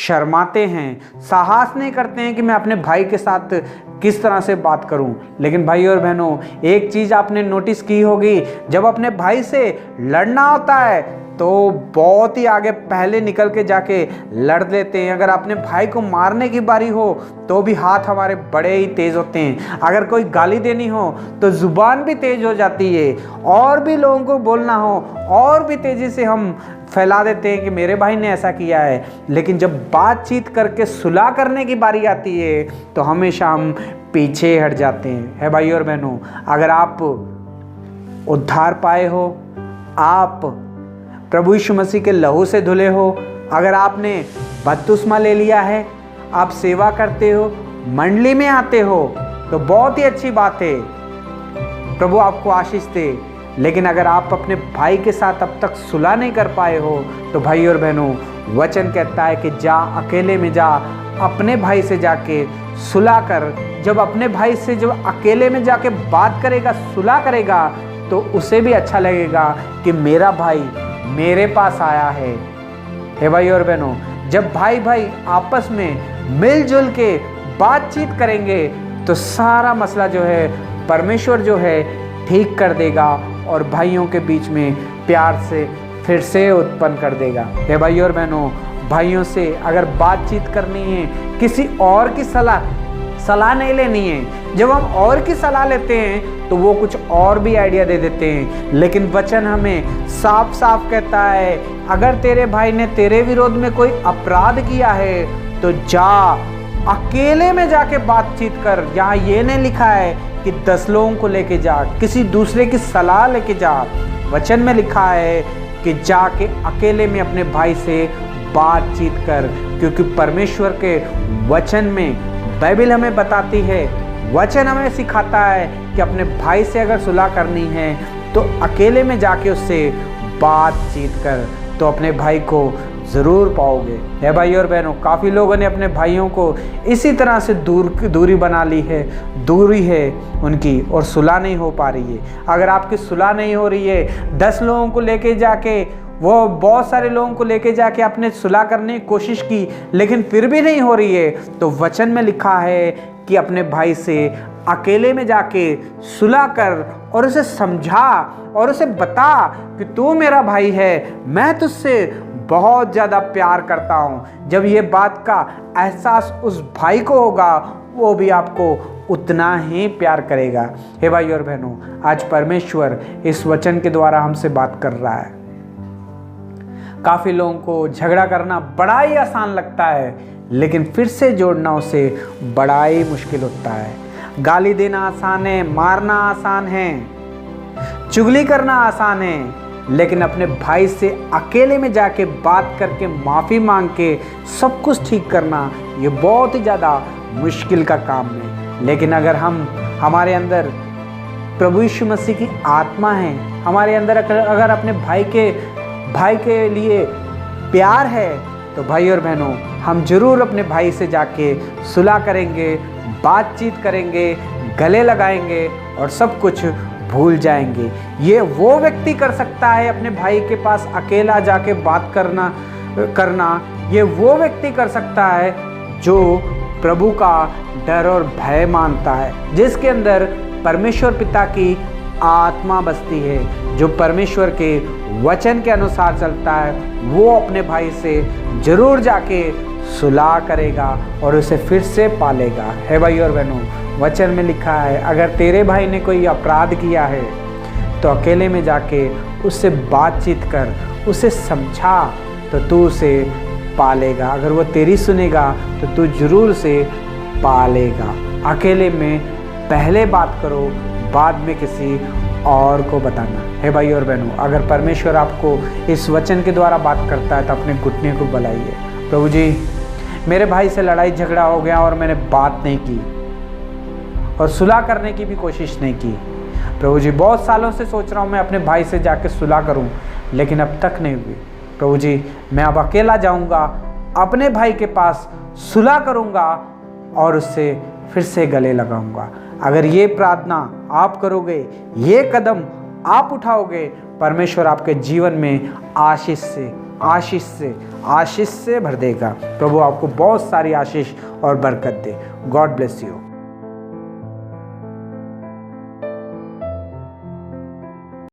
शर्माते हैं, साहस नहीं करते हैं कि मैं अपने भाई के साथ किस तरह से बात करूं। लेकिन भाई और बहनों, एक चीज़ आपने नोटिस की होगी, जब अपने भाई से लड़ना होता है तो बहुत ही आगे पहले निकल के जाके लड़ लेते हैं। अगर अपने भाई को मारने की बारी हो तो भी हाथ हमारे बड़े ही तेज़ होते हैं। अगर कोई गाली देनी हो तो ज़ुबान भी तेज़ हो जाती है, और भी लोगों को बोलना हो और भी तेज़ी से हम फैला देते हैं कि मेरे भाई ने ऐसा किया है। लेकिन जब बातचीत करके सुलह करने की बारी आती है तो हमेशा हम पीछे हट जाते हैं। है भाई और बहनों, अगर आप उद्धार पाए हो, आप प्रभु यीशु मसीह के लहू से धुले हो, अगर आपने बपतिस्मा ले लिया है, आप सेवा करते हो, मंडली में आते हो, तो बहुत ही अच्छी बात है, प्रभु आपको आशीष दे। लेकिन अगर आप अपने भाई के साथ अब तक सुलह नहीं कर पाए हो तो भाई और बहनों, वचन कहता है कि जा, अकेले में जा, अपने भाई से जाके सुलह कर। जब अपने भाई से जब अकेले में जाके बात करेगा, सुलह करेगा, तो उसे भी अच्छा लगेगा कि मेरा भाई मेरे पास आया है। हे भाई और बहनों, जब भाई भाई आपस में मिलजुल के बातचीत करेंगे तो सारा मसला जो है परमेश्वर जो है ठीक कर देगा और भाइयों के बीच में प्यार से फिर से उत्पन्न कर देगा। हे भाई और बहनों, भाइयों से अगर बातचीत करनी है, किसी और की सलाह नहीं लेनी है। जब हम और की सलाह लेते हैं तो वो कुछ और भी आइडिया दे देते हैं। लेकिन वचन हमें साफ साफ कहता है, अगर तेरे भाई ने तेरे विरोध में कोई अपराध किया है तो जा, अकेले में जाके बातचीत कर। यहाँ ये नहीं लिखा है कि 10 लोगों को लेके जा, किसी दूसरे की सलाह लेके जा। वचन में लिखा है कि जाके अकेले में अपने भाई से बातचीत कर, क्योंकि परमेश्वर के वचन में बाइबल हमें बताती है, वचन हमें सिखाता है कि अपने भाई से अगर सुलह करनी है तो अकेले में जाके उससे बातचीत कर, तो अपने भाई को ज़रूर पाओगे। है भाई और बहनों, काफ़ी लोगों ने अपने भाइयों को इसी तरह से दूरी बना ली है, दूरी है उनकी, और सुलह नहीं हो पा रही है। अगर आपकी सुलह नहीं हो रही है, 10 लोगों को लेके जाके, वो बहुत सारे लोगों को लेके जाके आपने सुलह करने की कोशिश की लेकिन फिर भी नहीं हो रही है, तो वचन में लिखा है कि अपने भाई से अकेले में जाके सुलह कर और उसे समझा और उसे बता कि तू मेरा भाई है, मैं तुझसे बहुत ज़्यादा प्यार करता हूँ। जब ये बात का एहसास उस भाई को होगा, वो भी आपको उतना ही प्यार करेगा। हे भाई और बहनों, आज परमेश्वर इस वचन के द्वारा हमसे बात कर रहा है। काफ़ी लोगों को झगड़ा करना बड़ा ही आसान लगता है, लेकिन फिर से जोड़ना उसे बड़ा ही मुश्किल होता है। गाली देना आसान है, मारना आसान है, चुगली करना आसान है, लेकिन अपने भाई से अकेले में जाके बात करके माफ़ी मांग के सब कुछ ठीक करना, ये बहुत ही ज़्यादा मुश्किल का काम है। लेकिन अगर हमारे अंदर प्रभु यीशु मसीह की आत्मा है, हमारे अंदर अगर अपने भाई के लिए प्यार है, तो भाई और बहनों, हम जरूर अपने भाई से जाके सुलह करेंगे, बातचीत करेंगे, गले लगाएंगे और सब कुछ भूल जाएंगे। ये वो व्यक्ति कर सकता है अपने भाई के पास अकेला जाके बात करना ये वो व्यक्ति कर सकता है जो प्रभु का डर और भय मानता है, जिसके अंदर परमेश्वर पिता की आत्मा बसती है, जो परमेश्वर के वचन के अनुसार चलता है। वो अपने भाई से जरूर जाके सुलह करेगा और उसे फिर से पालेगा। है भाई और बहनों, वचन में लिखा है, अगर तेरे भाई ने कोई अपराध किया है तो अकेले में जाके उससे बातचीत कर, उसे समझा, तो तू उसे पालेगा। अगर वो तेरी सुनेगा तो तू जरूर उसे पालेगा। अकेले में पहले बात करो, बाद में किसी और को बताना। है भाई और बहनों, अगर परमेश्वर आपको इस वचन के द्वारा बात करता है तो अपने घुटने को बलाइए, प्रभु जी मेरे भाई से लड़ाई झगड़ा हो गया और मैंने बात नहीं की और सुलह करने की भी कोशिश नहीं की। प्रभु जी बहुत सालों से सोच रहा हूँ मैं अपने भाई से जाके सुलह करूँ, लेकिन अब तक नहीं हुई। प्रभु जी मैं अब अकेला जाऊँगा, अपने भाई के पास सुलह करूँगा और उससे फिर से गले लगाऊंगा। अगर ये प्रार्थना आप करोगे, ये कदम आप उठाओगे, परमेश्वर आपके जीवन में आशीष से आशीष से भर देगा। प्रभु आपको बहुत सारी आशीष और बरकत दे। God bless you.